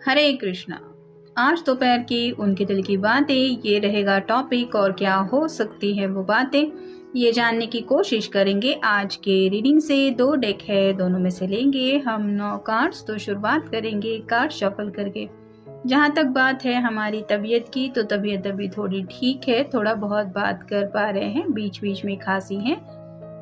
हरे कृष्णा। आज दोपहर की उनके दिल की बातें ये रहेगा टॉपिक, और क्या हो सकती है वो बातें ये जानने की कोशिश करेंगे। आज के रीडिंग से 2 डेक है, दोनों में से लेंगे हम 9 कार्ड्स। तो शुरुआत करेंगे कार्ड शफल करके। जहाँ तक बात है हमारी तबीयत की, तो तबीयत अभी थोड़ी ठीक है, थोड़ा बहुत बात कर पा रहे हैं, बीच बीच में खांसी है,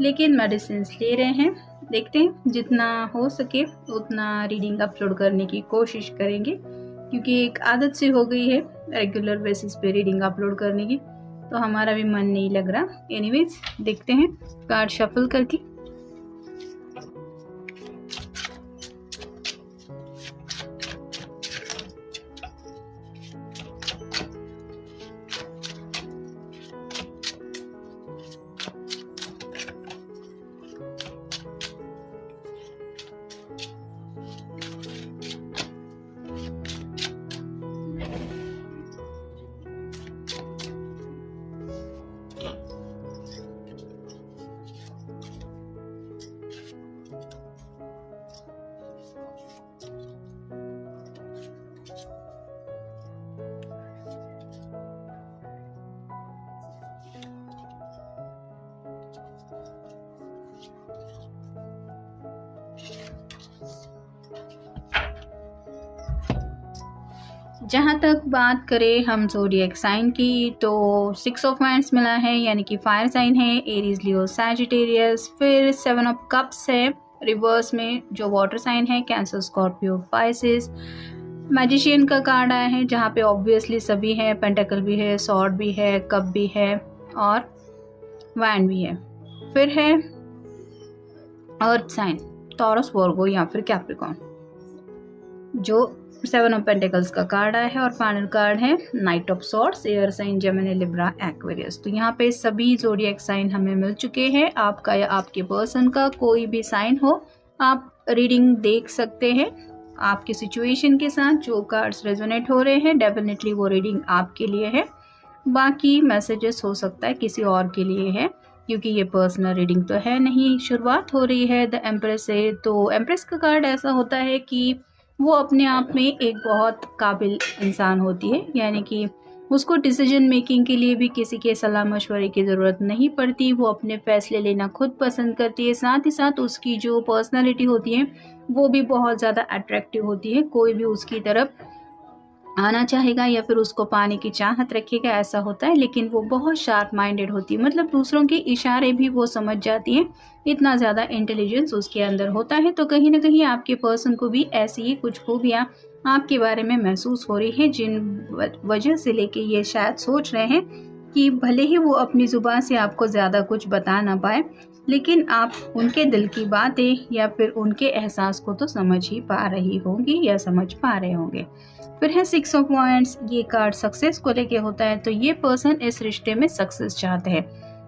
लेकिन मेडिसिन ले रहे हैं। देखते हैं जितना हो सके उतना रीडिंग अपलोड करने की कोशिश करेंगे, क्योंकि एक आदत सी हो गई है रेगुलर बेसिस पे रीडिंग अपलोड करने की, तो हमारा भी मन नहीं लग रहा। एनीवेज देखते हैं कार्ड शफल करके। जहाँ तक बात करें हम ज़ोडिएक साइन की, तो 6 ऑफ वांड्स मिला है, यानी कि फायर साइन है, एरीज, लियो, सैजिटेरियस। फिर 7 ऑफ कप्स है रिवर्स में, जो वाटर साइन है, कैंसर, स्कॉर्पियो, पाइसिस। मैजिशियन का कार्ड आया है, जहाँ पे ऑब्वियसली सभी है, पेंटाकल भी है, सॉर्ड भी है, कप भी है और वैंड भी है। फिर है अर्थ साइन, टॉरस, वर्गो या फिर कैप्रिकॉर्न, जो 7 ऑफ पेंटिकल्स का कार्ड आया है। और फाइनल कार्ड है knight of swords, air sign, Gemini, Libra, Aquarius. तो यहाँ पे सभी ज़ोडिएक साइन हमें मिल चुके हैं। आपका या आपके पर्सन का कोई भी साइन हो, आप रीडिंग देख सकते हैं। आपके सिचुएशन के साथ जो कार्ड्स रेजोनेट हो रहे हैं, डेफिनेटली वो रीडिंग आपके लिए है। बाकी मैसेजेस हो सकता है किसी और के लिए है, क्योंकि ये पर्सनल रीडिंग तो है नहीं। शुरुआत हो रही है द एम्प्रेस से। तो एम्प्रेस का कार्ड ऐसा होता है कि वो अपने आप में एक बहुत काबिल इंसान होती है, यानी कि उसको डिसीजन मेकिंग के लिए भी किसी के सलाह मशवरे की ज़रूरत नहीं पड़ती। वो अपने फैसले लेना खुद पसंद करती है। साथ ही साथ उसकी जो पर्सनालिटी होती है वो भी बहुत ज़्यादा अट्रैक्टिव होती है। कोई भी उसकी तरफ आना चाहेगा या फिर उसको पाने की चाहत रखेगा, ऐसा होता है। लेकिन वो बहुत शार्प माइंडेड होती है, मतलब दूसरों के इशारे भी वो समझ जाती हैं, इतना ज़्यादा इंटेलिजेंस उसके अंदर होता है। तो कहीं ना कहीं आपके पर्सन को भी ऐसी ही कुछ खूबियाँ आपके बारे में महसूस हो रही है, जिन वजह से लेके ये शायद सोच रहे हैं कि भले ही वो अपनी ज़ुबान से आपको ज़्यादा कुछ बता ना पाए, लेकिन आप उनके दिल की बातें या फिर उनके एहसास को तो समझ ही पा रही होंगी या समझ पा रहे होंगे। फिर है 6 ऑफ वांड्स, ये कार्ड सक्सेस को लेके होता है। तो ये पर्सन इस रिश्ते में सक्सेस चाहते हैं।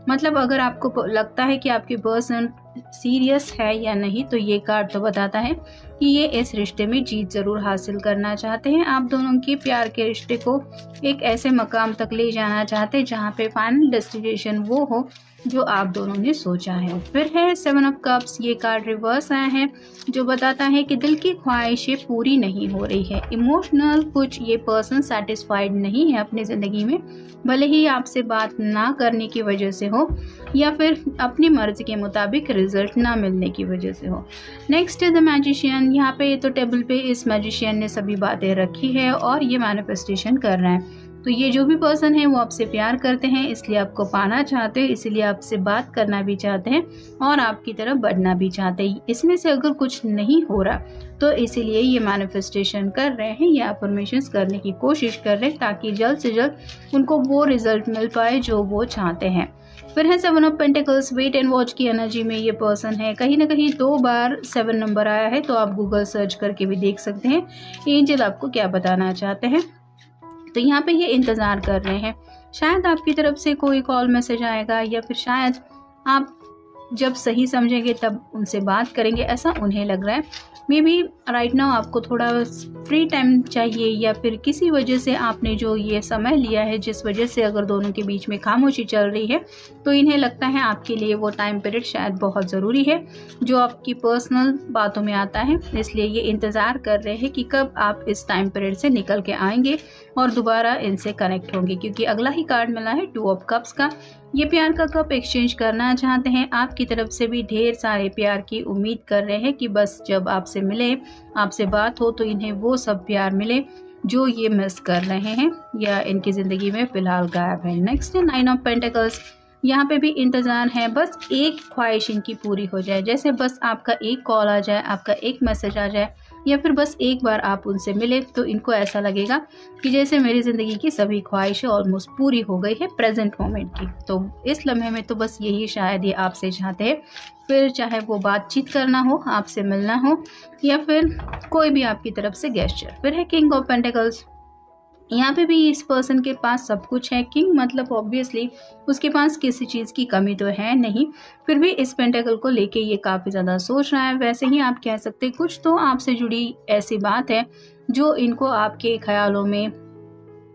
मतलब अगर आपको लगता है कि आपके पर्सन सीरियस है या नहीं, तो ये कार्ड तो बताता है कि ये इस रिश्ते में जीत ज़रूर हासिल करना चाहते हैं। आप दोनों के प्यार के रिश्ते को एक ऐसे मकाम तक ले जाना चाहते हैं जहाँ पे फाइनल डेस्टिनेशन वो हो जो आप दोनों ने सोचा है। फिर है 7 ऑफ कप्स, ये कार्ड रिवर्स आया है, जो बताता है कि दिल की ख्वाहिशें पूरी नहीं हो रही है। इमोशनल कुछ ये पर्सन सेटिस्फाइड नहीं है अपनी ज़िंदगी में, भले ही आपसे बात ना करने की वजह से हो या फिर अपनी मर्जी के मुताबिक रिजल्ट ना मिलने की वजह से हो। नेक्स्ट है द मैजिशियन। यहाँ पे तो टेबल पे इस मैजिशियन ने सभी बातें रखी है और ये मैनिफेस्टेशन कर रहे हैं। तो ये जो भी पर्सन है वो आपसे प्यार करते हैं, इसलिए आपको पाना चाहते हैं, इसीलिए आपसे बात करना भी चाहते हैं और आपकी तरफ बढ़ना भी चाहते हैं। इसमें से अगर कुछ नहीं हो रहा तो इसीलिए ये मैनिफेस्टेशन कर रहे हैं, ये अफर्मेशंस करने की कोशिश कर रहे हैं, ताकि जल्द से जल्द उनको वो रिजल्ट मिल पाए जो वो चाहते हैं। फिर है 7 of pentacles, wait and watch की एनर्जी में ये पर्सन है। कहीं ना कहीं 2 बार 7 नंबर आया है, तो आप गूगल सर्च करके भी देख सकते हैं एंजल आपको क्या बताना चाहते हैं। तो यहाँ पे ये इंतज़ार कर रहे हैं, शायद आपकी तरफ से कोई कॉल मैसेज आएगा या फिर शायद आप जब सही समझेंगे तब उनसे बात करेंगे, ऐसा उन्हें लग रहा है। मे बी राइट नाउ आपको थोड़ा फ्री टाइम चाहिए, या फिर किसी वजह से आपने जो ये समय लिया है, जिस वजह से अगर दोनों के बीच में खामोशी चल रही है, तो इन्हें लगता है आपके लिए वो टाइम पीरियड शायद बहुत ज़रूरी है जो आपकी पर्सनल बातों में आता है। इसलिए ये इंतज़ार कर रहे हैं कि कब आप इस टाइम पीरियड से निकल के आएंगे और दोबारा इनसे कनेक्ट होंगे, क्योंकि अगला ही कार्ड मिला है 2 ऑफ कप्स का। ये प्यार का कप एक्सचेंज करना चाहते हैं, आपकी तरफ से भी ढेर सारे प्यार की उम्मीद कर रहे हैं कि बस जब आपसे मिले, आपसे बात हो, तो इन्हें वो सब प्यार मिले जो ये मिस कर रहे हैं या इनकी ज़िंदगी में फ़िलहाल गायब है। नेक्स्ट है 9 ऑफ पेंटिकल्स। यहाँ पे भी इंतज़ार है, बस एक ख्वाहिश इनकी पूरी हो जाए, जैसे बस आपका एक कॉल आ जाए, आपका एक मैसेज आ जाए, या फिर बस एक बार आप उनसे मिले तो इनको ऐसा लगेगा कि जैसे मेरी ज़िंदगी की सभी ख्वाहिशें ऑलमोस्ट पूरी हो गई है प्रेजेंट मोमेंट की। तो इस लम्हे में तो बस यही शायद ये आपसे चाहते हैं, फिर चाहे वो बातचीत करना हो, आपसे मिलना हो, या फिर कोई भी आपकी तरफ से गेस्चर। फिर है किंग ऑफ पेंटिकल्स। यहाँ पे भी इस पर्सन के पास सब कुछ है। किंग मतलब ऑब्वियसली उसके पास किसी चीज़ की कमी तो है नहीं, फिर भी इस पेंटेकल को लेके ये काफ़ी ज़्यादा सोच रहा है। वैसे ही आप कह सकते हैं कुछ तो आपसे जुड़ी ऐसी बात है जो इनको आपके ख्यालों में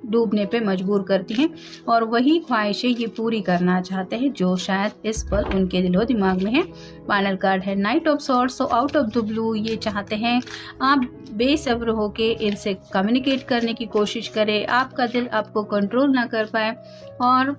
डूबने पे मजबूर करती हैं, और वही ख्वाहिशें ये पूरी करना चाहते हैं जो शायद इस पर उनके दिलो दिमाग में है। फाइनल कार्ड है knight of swords. So out of the blue ये चाहते हैं आप बेसब्र होके इनसे कम्युनिकेट करने की कोशिश करें, आपका दिल आपको कंट्रोल ना कर पाए और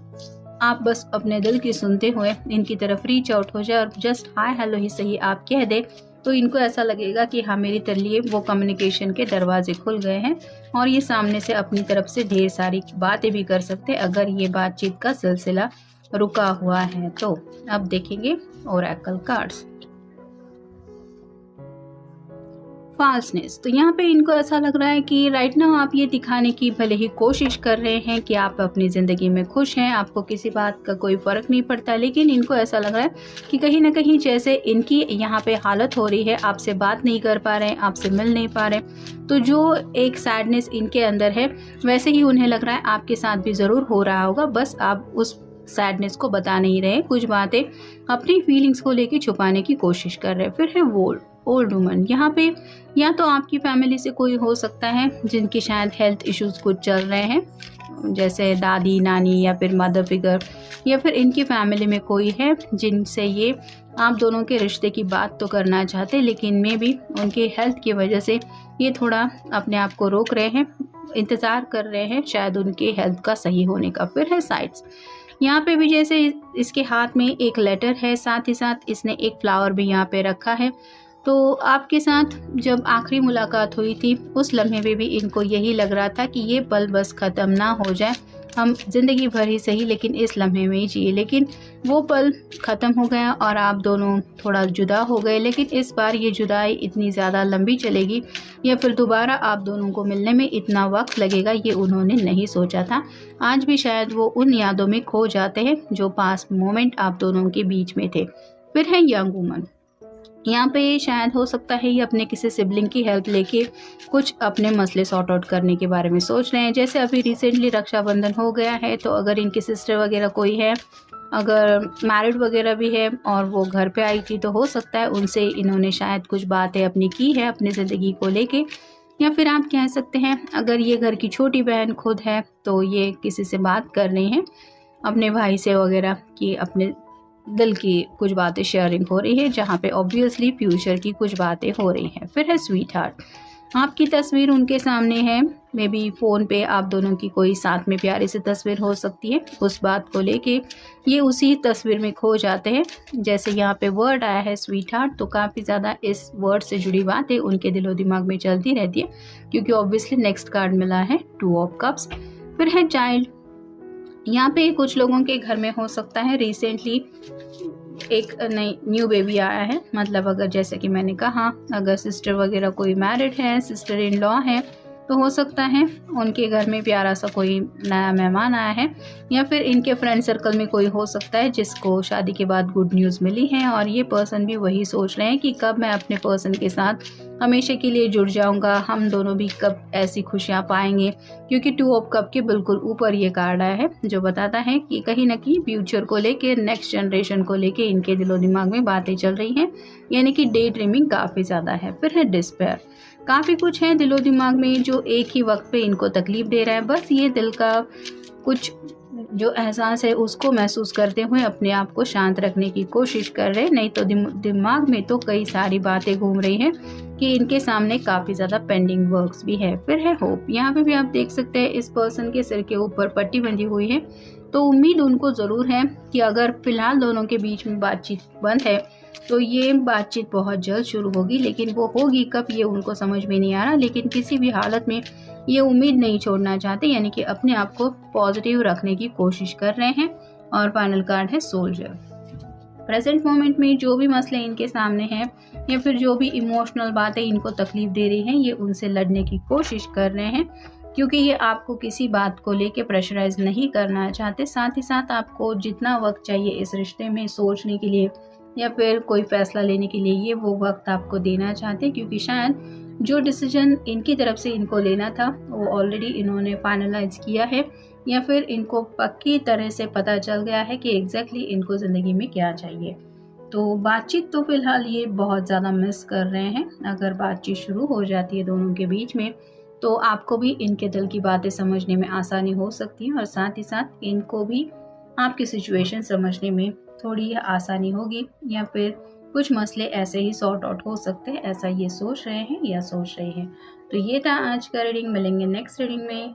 आप बस अपने दिल की सुनते हुए इनकी तरफ रीच आउट हो जाए और जस्ट हाय हेलो ही सही आप कह दे, तो इनको ऐसा लगेगा कि हाँ मेरे लिए वो कम्युनिकेशन के दरवाजे खुल गए हैं और ये सामने से अपनी तरफ से ढेर सारी बातें भी कर सकते हैं अगर ये बातचीत का सिलसिला रुका हुआ है। तो अब देखेंगे ओरेकल कार्ड्स। फाल्सनेस। तो यहाँ पे इनको ऐसा लग रहा है कि राइट नाउ आप ये दिखाने की भले ही कोशिश कर रहे हैं कि आप अपनी ज़िंदगी में खुश हैं, आपको किसी बात का कोई फ़र्क नहीं पड़ता, लेकिन इनको ऐसा लग रहा है कि कहीं ना कहीं जैसे इनकी यहाँ पे हालत हो रही है, आपसे बात नहीं कर पा रहे हैं, आपसे मिल नहीं पा रहे, तो जो एक सैडनेस इनके अंदर है वैसे ही उन्हें लग रहा है आपके साथ भी ज़रूर हो रहा होगा, बस आप उस सैडनेस को बता नहीं रहे, कुछ बातें अपनी फीलिंग्स को लेके छुपाने की कोशिश कर रहे हैं। फिर है ओल्ड वुमन। यहाँ पे या तो आपकी फैमिली से कोई हो सकता है जिनके शायद हेल्थ इश्यूज कुछ चल रहे हैं, जैसे दादी नानी या फिर मदर फिगर, या फिर इनकी फैमिली में कोई है जिनसे ये आप दोनों के रिश्ते की बात तो करना चाहते हैं, लेकिन मे भी उनके हेल्थ की वजह से ये थोड़ा अपने आप को रोक रहे हैं, इंतज़ार कर रहे हैं शायद उनके हेल्थ का सही होने का। फिर है साइड्स। यहाँ पे भी जैसे इसके हाथ में एक लेटर है, साथ ही साथ इसने एक फ्लावर भी यहाँ पे रखा है। तो आपके साथ जब आखिरी मुलाकात हुई थी उस लम्हे में भी इनको यही लग रहा था कि ये पल बस ख़त्म ना हो जाए, हम ज़िंदगी भर ही सही लेकिन इस लम्हे में ही जिए, लेकिन वो पल ख़त्म हो गया और आप दोनों थोड़ा जुदा हो गए। लेकिन इस बार ये जुदाई इतनी ज़्यादा लंबी चलेगी या फिर दोबारा आप दोनों को मिलने में इतना वक्त लगेगा, ये उन्होंने नहीं सोचा था। आज भी शायद वो उन यादों में खो जाते हैं जो पास मोमेंट आप दोनों के बीच में थे। फिर है यंग वुमन। यहाँ पे शायद हो सकता है ये अपने किसी सिबलिंग की हेल्प लेके कुछ अपने मसले सॉर्ट आउट करने के बारे में सोच रहे हैं। जैसे अभी रिसेंटली रक्षाबंधन हो गया है, तो अगर इनकी सिस्टर वगैरह कोई है, अगर मैरिड वगैरह भी है और वो घर पे आई थी, तो हो सकता है उनसे इन्होंने शायद कुछ बातें अपनी की है अपनी ज़िंदगी को लेके। या फिर आप कह सकते हैं अगर ये घर की छोटी बहन खुद है तो ये किसी से बात कर रही हैं अपने भाई से वगैरह कि अपने दिल की कुछ बातें शेयरिंग हो रही है, जहाँ पे ऑब्वियसली फ्यूचर की कुछ बातें हो रही हैं। फिर है स्वीट हार्ट। आपकी तस्वीर उनके सामने है, मे बी फ़ोन पे आप दोनों की कोई साथ में प्यारी सी तस्वीर हो सकती है, उस बात को लेके ये उसी तस्वीर में खो जाते हैं। जैसे यहाँ पे वर्ड आया है स्वीट हार्ट, तो काफ़ी ज़्यादा इस वर्ड से जुड़ी बातें उनके दिलो दिमाग में चलती रहती है, क्योंकि ऑब्वियसली नेक्स्ट कार्ड मिला है 2 ऑफ कप्स। फिर है चाइल्ड। यहाँ पे कुछ लोगों के घर में हो सकता है रिसेंटली एक नई न्यू बेबी आया है, मतलब अगर जैसे कि मैंने कहा अगर सिस्टर वगैरह कोई मैरिड है, सिस्टर इन लॉ है, तो हो सकता है उनके घर में प्यारा सा कोई नया मेहमान आया है, या फिर इनके फ्रेंड सर्कल में कोई हो सकता है जिसको शादी के बाद गुड न्यूज़ मिली है और ये पर्सन भी वही सोच रहे हैं कि कब मैं अपने पर्सन के साथ हमेशा के लिए जुड़ जाऊंगा, हम दोनों भी कब ऐसी खुशियां पाएंगे। क्योंकि 2 ऑफ कप के बिल्कुल ऊपर ये कार्ड आया है जो बताता है कि कहीं ना कहीं फ्यूचर को लेके, नेक्स्ट जनरेशन को लेके इनके दिलो दिमाग में बातें चल रही हैं, यानी कि डे ड्रीमिंग काफ़ी ज़्यादा है। फिर है डिस्पेयर, काफ़ी कुछ है दिलो दिमाग में जो एक ही वक्त पे इनको तकलीफ दे रहा है। बस ये दिल का कुछ जो एहसास है उसको महसूस करते हुए अपने आप को शांत रखने की कोशिश कर रहे हैं, नहीं तो दिमाग में तो कई सारी बातें घूम रही हैं कि इनके सामने काफ़ी ज़्यादा पेंडिंग वर्क्स भी है। फिर है होप, यहाँ पे भी आप देख सकते हैं इस पर्सन के सिर के ऊपर पट्टी बंधी हुई है, तो उम्मीद उनको ज़रूर है कि अगर फिलहाल दोनों के बीच में बातचीत बंद है तो ये बातचीत बहुत जल्द शुरू होगी, लेकिन वो होगी कब ये उनको समझ में नहीं आ रहा। लेकिन किसी भी हालत में ये उम्मीद नहीं छोड़ना चाहते, यानी कि अपने आप को पॉजिटिव रखने की कोशिश कर रहे हैं। और फाइनल कार्ड है सोल्जर। प्रेजेंट मोमेंट में जो भी मसले इनके सामने हैं या फिर जो भी इमोशनल बातें इनको तकलीफ दे रही हैं, ये उनसे लड़ने की कोशिश कर रहे हैं, क्योंकि ये आपको किसी बात को लेके प्रेशराइज नहीं करना चाहते। साथ ही साथ आपको जितना वक्त चाहिए इस रिश्ते में सोचने के लिए या फिर कोई फैसला लेने के लिए, ये वो वक्त आपको देना चाहते हैं, क्योंकि शायद जो डिसीजन इनकी तरफ से इनको लेना था वो ऑलरेडी इन्होंने फाइनलाइज किया है, या फिर इनको पक्की तरह से पता चल गया है कि एग्जैक्टली इनको ज़िंदगी में क्या चाहिए। तो बातचीत तो फिलहाल ये बहुत ज़्यादा मिस कर रहे हैं। अगर बातचीत शुरू हो जाती है दोनों के बीच में तो आपको भी इनके दिल की बातें समझने में आसानी हो सकती है, और साथ ही साथ इनको भी आपकी सिचुएशन समझने में थोड़ी आसानी होगी, या फिर कुछ मसले ऐसे ही सॉर्ट आउट हो सकते हैं, ऐसा ये सोच रहे हैं या सोच रही हैं। तो ये था आज का रीडिंग, मिलेंगे नेक्स्ट रीडिंग में।